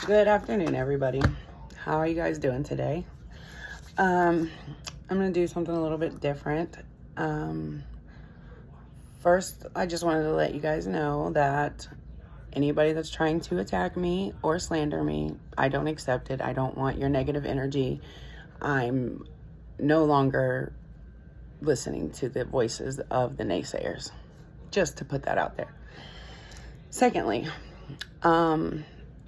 Good afternoon, everybody. How are you guys doing today? I'm going to do something a little bit different. First, I just wanted to let you guys know that anybody that's trying to attack me or slander me, I don't accept it. I don't want your negative energy. I'm no longer listening to the voices of the naysayers. Just to put that out there. Secondly,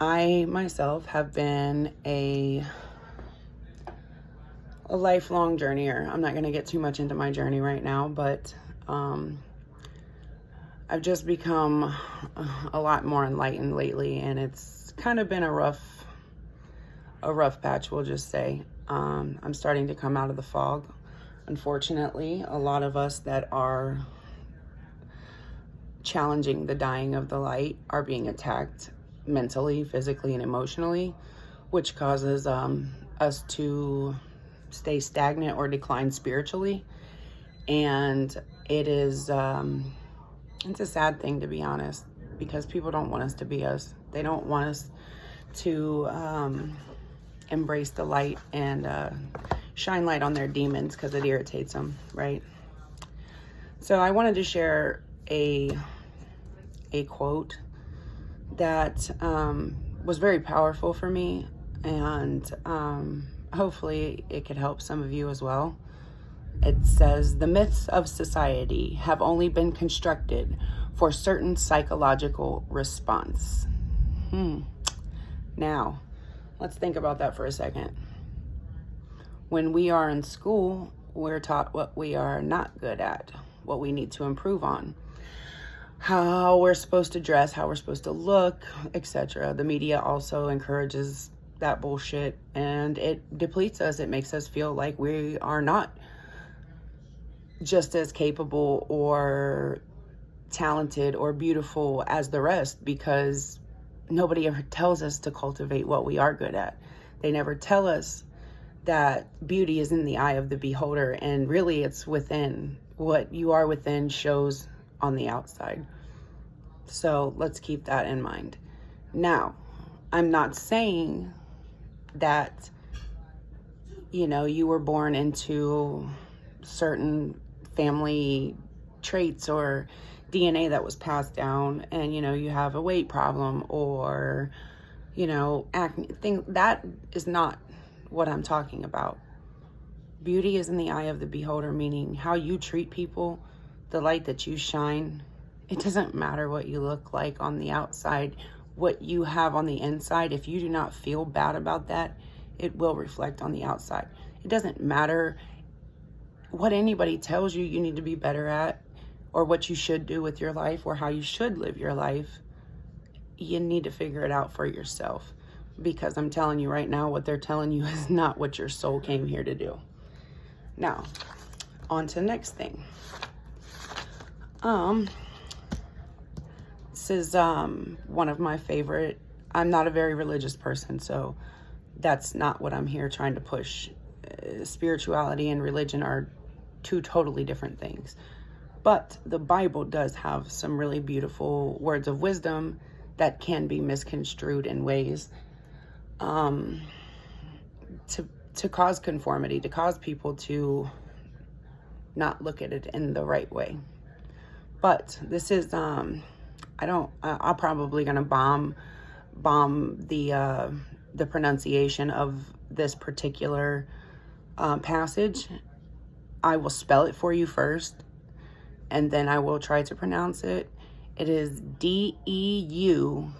I myself have been a lifelong journeyer. I'm not going to get too much into my journey right now, but I've just become a lot more enlightened lately, and it's kind of been a rough patch, we'll just say. I'm starting to come out of the fog. Unfortunately, a lot of us that are challenging the dying of the light are being attacked mentally, physically, and emotionally, which causes us to stay stagnant or decline spiritually. And it is it's a sad thing, to be honest, because people don't want us to be us. They don't want us to embrace the light and shine light on their demons, because it irritates them, right? So I wanted to share a quote that was very powerful for me, and hopefully it could help some of you as well. It says, "The myths of society have only been constructed for certain psychological response." Now, let's think about that for a second. When we are in school, we're taught what we are not good at, what we need to improve on, how we're supposed to dress, how we're supposed to look, etc. The media also encourages that bullshit, and it depletes us. It makes us feel like we are not just as capable or talented or beautiful as the rest, because nobody ever tells us to cultivate what we are good at. They never tell us that beauty is in the eye of the beholder, and really it's within. What you are within shows on the outside. So let's keep that in mind. Now, I'm not saying that, you were born into certain family traits or DNA that was passed down, and, you have a weight problem or, acne. That is not what I'm talking about. Beauty is in the eye of the beholder, meaning how you treat people, the light that you shine. It doesn't matter what you look like on the outside, what you have on the inside. If you do not feel bad about that, it will reflect on the outside. It doesn't matter what anybody tells you you need to be better at, or what you should do with your life, or how you should live your life. You need to figure it out for yourself, because I'm telling you right now, what they're telling you is not what your soul came here to do. Now, on to the next thing. This is one of my favorite. I'm not a very religious person, so that's not what I'm here trying to push. Spirituality and religion are two totally different things. But the Bible does have some really beautiful words of wisdom that can be misconstrued in ways to cause conformity, to cause people to not look at it in the right way. But this is I'm probably gonna bomb the pronunciation of this particular passage. I will spell it for you first, and then I will try to pronounce it. It is DEUTERON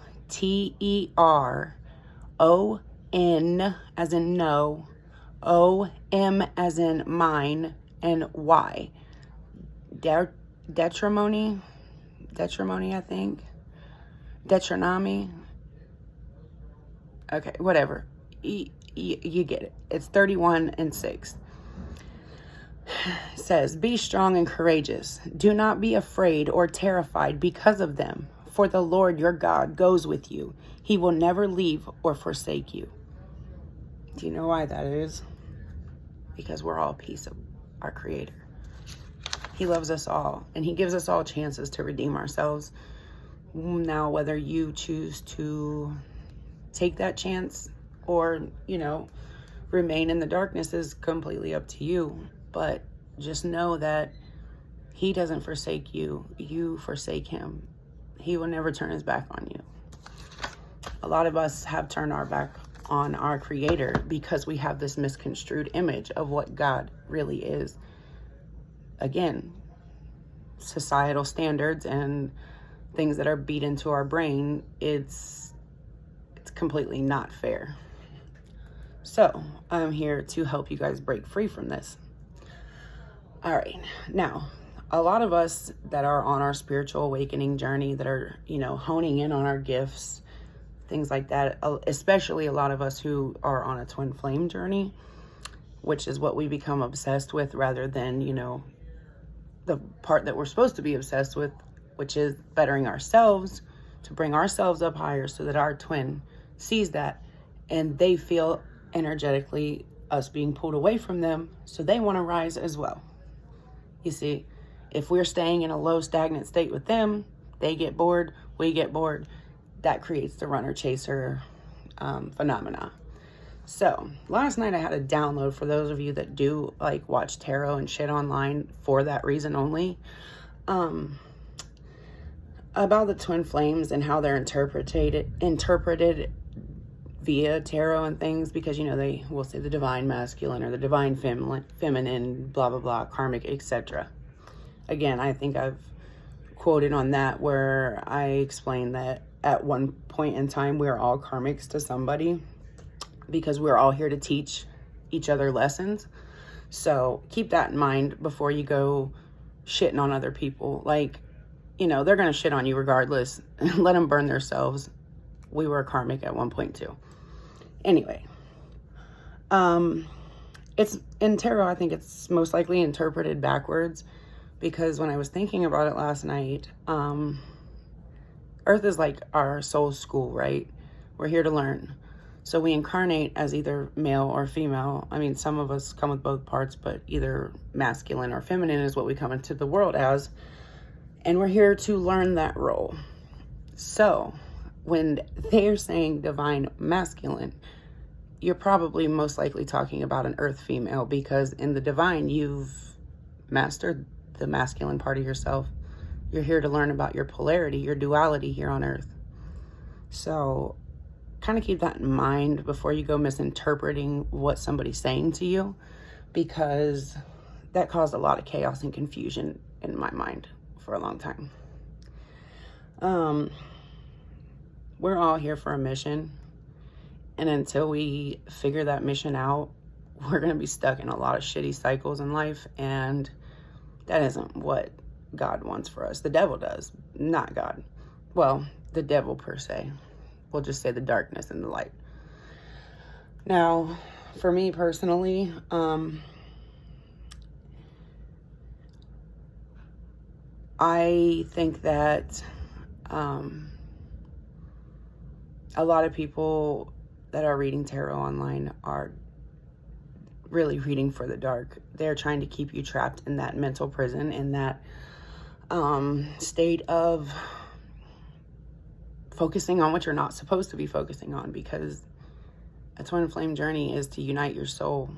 as in no, OM as in mine, and Y. Detrimony, I think. Detronomy. Okay, whatever. You get it. It's 31:6. It says, "Be strong and courageous. Do not be afraid or terrified because of them, for the Lord your God goes with you. He will never leave or forsake you." Do you know why that is? Because we're all a piece of our Creator. He loves us all, and He gives us all chances to redeem ourselves. Now, whether you choose to take that chance or, remain in the darkness is completely up to you. But just know that he doesn't forsake you. You forsake him. He will never turn his back on you. A lot of us have turned our back on our Creator because we have this misconstrued image of what God really is. Again, societal standards and things that are beat into our brain, it's completely not fair. So I'm here to help you guys break free from this. All right, now, a lot of us that are on our spiritual awakening journey, that are, honing in on our gifts, things like that, especially a lot of us who are on a twin flame journey, which is what we become obsessed with rather than, the part that we're supposed to be obsessed with, which is bettering ourselves to bring ourselves up higher so that our twin sees that and they feel energetically us being pulled away from them, so they want to rise as well. You see, if we're staying in a low stagnant state with them, they get bored, we get bored. That creates the runner-chaser phenomena. So last night I had a download for those of you that do watch tarot and shit online for that reason only, about the twin flames and how they're interpreted via tarot and things, because they will say the divine masculine or the divine feminine, blah blah blah, karmic, etc. Again, I think I've quoted on that where I explained that at one point in time we're all karmics to somebody, because we're all here to teach each other lessons. So keep that in mind before you go shitting on other people. They're going to shit on you regardless. Let them burn themselves. We were karmic at one point too. Anyway, it's in tarot, I think it's most likely interpreted backwards, because when I was thinking about it last night, Earth is like our soul school, right? We're here to learn. So we incarnate as either male or female. I mean, some of us come with both parts, but either masculine or feminine is what we come into the world as. And we're here to learn that role. So when they're saying divine masculine, you're probably most likely talking about an earth female, because in the divine, you've mastered the masculine part of yourself. You're here to learn about your polarity, your duality here on earth. So kind of keep that in mind before you go misinterpreting what somebody's saying to you, because that caused a lot of chaos and confusion in my mind for a long time. We're all here for a mission, and until we figure that mission out, we're going to be stuck in a lot of shitty cycles in life, and that isn't what God wants for us. The devil does, not God. Well, the devil per se. We'll just say the darkness and the light. Now, for me personally, I think that a lot of people that are reading tarot online are really reading for the dark. They're trying to keep you trapped in that mental prison, in that state of focusing on what you're not supposed to be focusing on, because a twin flame journey is to unite your soul.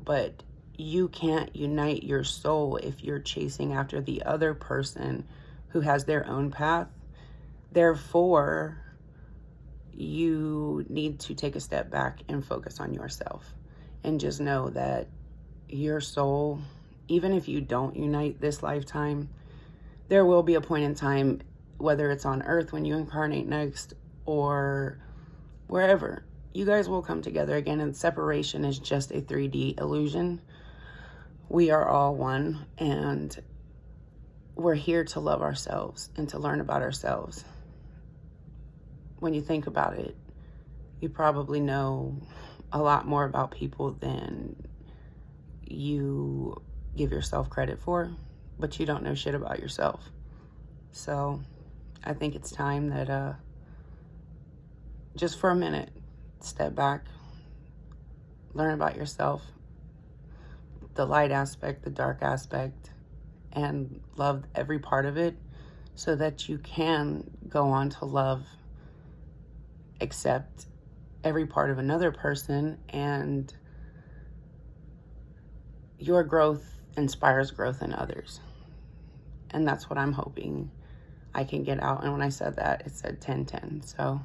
But you can't unite your soul if you're chasing after the other person who has their own path. Therefore, you need to take a step back and focus on yourself, and just know that your soul, even if you don't unite this lifetime, there will be a point in time, whether it's on earth when you incarnate next or wherever, you guys will come together again, and separation is just a 3D illusion. We are all one, and we're here to love ourselves and to learn about ourselves. When you think about it, you probably know a lot more about people than you give yourself credit for, but you don't know shit about yourself. So I think it's time that just for a minute, step back, learn about yourself, the light aspect, the dark aspect, and love every part of it, so that you can go on to love accept every part of another person, and your growth inspires growth in others. And that's what I'm hoping I can get out. And when I said that, it said 10:10. So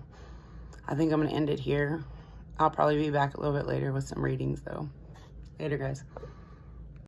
I think I'm going to end it here. I'll probably be back a little bit later with some readings, though. Later, guys.